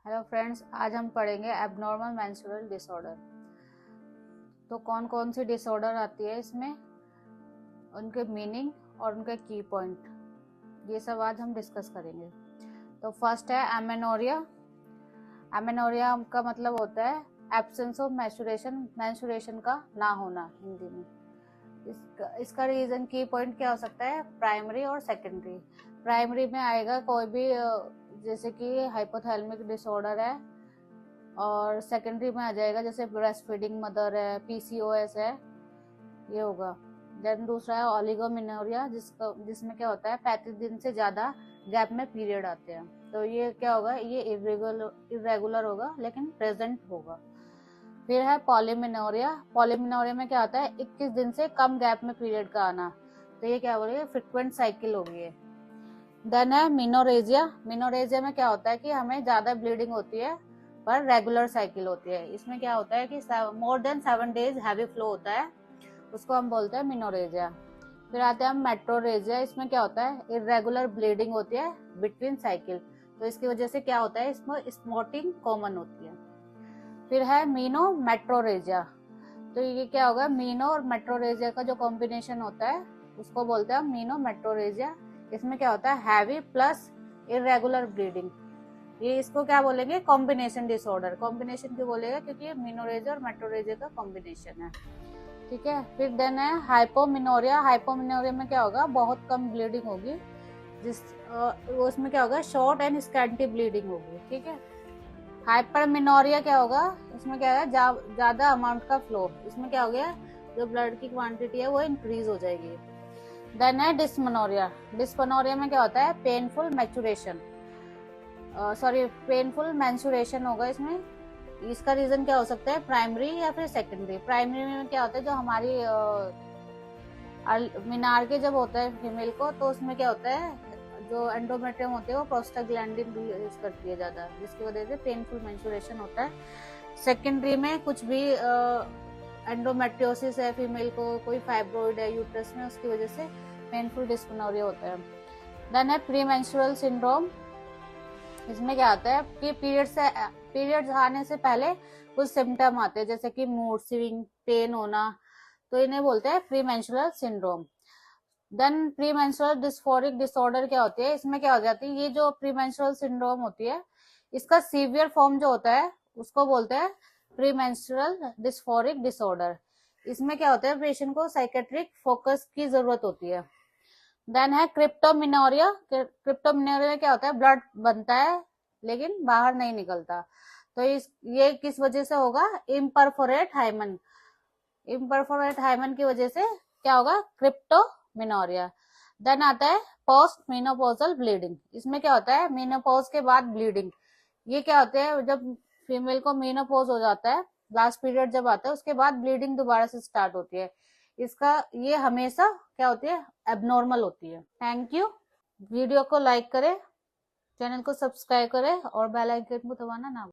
Hello friends, आज हम पढ़ेंगे एबनॉर्मल मेंस्ट्रुअल डिसऑर्डर। तो कौन कौन सी डिसऑर्डर आती है इसमें, उनके मीनिंग और उनके की पॉइंट, ये सब आज हम डिस्कस करेंगे। तो फर्स्ट है एमेनोरिया। एमेनोरिया का मतलब होता है एब्सेंस ऑफ मेंस्ट्रुएशन, मेंस्ट्रुएशन का ना होना हिंदी में। इसका रीजन की पॉइंट क्या हो सकता है, प्राइमरी और सेकेंडरी। प्राइमरी में आएगा कोई भी जैसे कि हाइपोथैलेमिक डिसऑर्डर है, और सेकेंडरी में आ जाएगा जैसे ब्रेस्ट फीडिंग मदर है, पीसीओएस है, ये होगा। देन दूसरा है ओलिगोमेनोरिया, जिसमें क्या होता है 35 दिन से ज्यादा गैप में पीरियड आते हैं। तो ये क्या होगा, ये इरेगुलर होगा लेकिन प्रेजेंट होगा। फिर है पॉलीमेनोरिया। पॉलीमेनोरिया में क्या होता है 21 दिन से कम गैप में पीरियड का आना। तो ये क्या हो रही है, फ्रिक्वेंट साइकिल होगी है। देन है मिनोरेजिया। मिनोरेजिया में क्या होता है कि हमें ज्यादा ब्लीडिंग होती है पर रेगुलर साइकिल होती है। इसमें क्या होता है कि more than 7 days heavy flow होता है, उसको हम बोलते हैं मिनोरेजिया। फिर आते हैं हम मेट्रोरेजिया। इसमें क्या होता है, इरेगुलर ब्लीडिंग होती है बिटवीन साइकिल, तो इसकी वजह से क्या होता है, इसमें स्पॉटिंग कॉमन होती है। फिर है मीनो मेट्रोरेजिया। तो ये क्या होगा, मीनो और मेट्रोरेजिया का जो कॉम्बिनेशन होता है उसको बोलते हैं मीनो मेट्रोरेजिया। इसमें क्या होता है, हैवी प्लस इरेगुलर ब्लीडिंग। ये इसको क्या बोलेंगे, कॉम्बिनेशन डिसऑर्डर। कॉम्बिनेशन क्यों बोलेगा, क्योंकि ये मिनोरेजिया और मेट्रोरेजिया का कॉम्बिनेशन है। ठीक है। फिर देन है हाइपोमिनोरिया। हाइपोमिनोरिया में क्या होगा, बहुत कम ब्लीडिंग होगी, उसमें क्या होगा, शॉर्ट एंड स्कैंटी ब्लीडिंग होगी। ठीक है। हाइपरमिनोरिया क्या होगा, इसमें क्या है, ज्यादा अमाउंट का फ्लो। इसमें क्या हो गया, जो ब्लड की क्वांटिटी है वो इंक्रीज हो जाएगी। देन है डिस्मनोरिया। डिस्मनोरिया में क्या होता है, पेनफुल मैचुरेशन, पेनफुल मेंस्ट्रुएशन होगा इसमें। इसका रीजन क्या हो सकता है, प्राइमरी या फिर सेकेंडरी। प्राइमरी में क्या होता है, जो हमारी मीनार के जब होता है फीमेल को, तो उसमें क्या होता है, जो एंडोमेट्रियम होते हैं वो प्रोस्टाग्लैंडिन रिलीज करती है ज्यादा, जिसकी वजह से पेनफुल मेंस्ट्रुएशन होता है। सेकेंडरी में कुछ भी एंडोमेट्रियोसिस है फीमेल को, कोई फाइब्रोइड है यूट्रस में, उसकी वजह से पेनफुल डिस्मेनोरिया होता है। देन है प्री मेंस्ट्रुअल सिंड्रोम। इसमें क्या होता है कि पीरियड्स आने से पहले कुछ सिम्टम आते हैं, जैसे कि मूड स्विंग, पेन होना, तो इन्हें बोलते हैं pre menstrual syndrome. Then pre menstrual dysphoric disorder क्या होती है, इसमें क्या हो जाती है, ये जो प्री मेंस्ट्रुअल सिंड्रोम होती है, इसका सीवियर फॉर्म जो होता है उसको बोलते हैं प्री मेंस्ट्रुअल डिस्फोरिक डिसऑर्डर। इसमें क्या होता है, पेशेंट को साइकेट्रिक फोकस की जरूरत होती है। देन है क्रिप्टोमिनोरिया। क्रिप्टोमिनोरिया में क्या होता है, ब्लड बनता है लेकिन बाहर नहीं निकलता। तो ये किस वजह से होगा, इम्परफोरेट हाइमन। इम्परफोरेट हाइमन की वजह से क्या होगा, क्रिप्टोमिनोरिया। देन आता है पोस्ट मीनोपॉजल ब्लीडिंग। इसमें क्या होता है, मीनोपॉज के बाद ब्लीडिंग। ये क्या होता है, जब फीमेल को मीनोपॉज हो जाता है, लास्ट पीरियड जब आता है, उसके बाद ब्लीडिंग दोबारा से स्टार्ट होती है। इसका ये हमेशा क्या होती है, एबनॉर्मल होती है। Thank you. वीडियो को लाइक करें, चैनल को सब्सक्राइब करें और बेल आइकन को दबाना ना